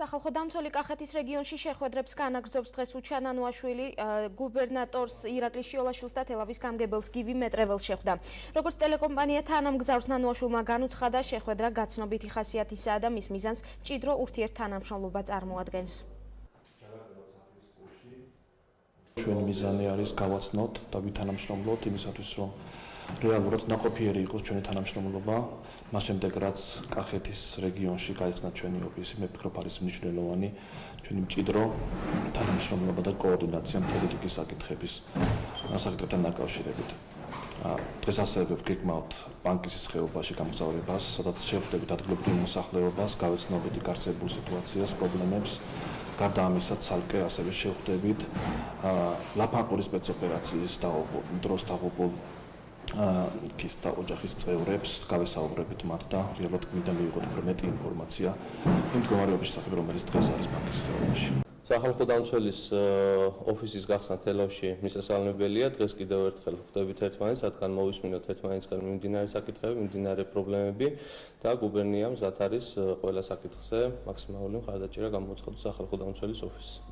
სახალხო დამცველი კახეთის რეგიონში შეხვედრებს განაგრძობს დღეს უჩანანუაშვილი გუბერნატორს ირაკლი შიოლაშვილს და თელავის გამგებელს გივი მეტრეველს შეხვდა. როგორც ტელეკომპანია თანამგზავრს ნანუაშვილმა განუცხადა, შეხვედრა გაცნობითი ხასიათისაა და მის მიზანს მჭიდრო ურთიერთთანამშრომლობა წარმოადგენს. ჩვენი მიზანი არის გავაცნოთ და ვითანამშრომლოთ იმისათვის, რომ რეალურად ნაყოფიერი იყოს ჩვენი თანამშრომლობა. მას შემდეგ, რაც კახეთის რეგიონში გაიხსნა ჩვენი ოფისი, მე ვფიქრობ, არის მნიშვნელოვანი ჩვენი მჭიდრო თანამშრომლობა და კოორდინაცია მთელი რიგი საკითხებთან დაკავშირებით. დღეს ასევე ვგეგმავთ ბანკის ხეობაში გამგზავრებას, სადაც შევხვდებით ადგილობრივ მოსახლეობას, გავეცნობებით იქ არსებულ სიტუაციას, პრობლემებს. გარდა ამისა, ცალკე ასევე შევხვდებით ლაფანყურის სპეცოპერაციის დროს დაღუპულ ის და ოჯახის წევრებს, გავესაუბრებით მათ და რეალურად გვინდა მივიღოთ უფრო მეტი ინფორმაცია იმ მდგომარეობის შესახებ, რომელიც დღეს არის ბანკის ხეობაში. სახალხო დამცველის ოფისის გახსნა თელავში მისასალმებელია. დღეს კიდევ ერთხელ ხვდებით ერთმანეთს, რადგან მოვისმინოთ ერთმანეთსგან მიმდინარე საკითხები, მიმდინარე პრობლემები და გუბერნია მზად არის ყველა საკითხზე მაქსიმალური მხარდაჭერა გამოუცხადოს სახალხო დამცველის ოფისს.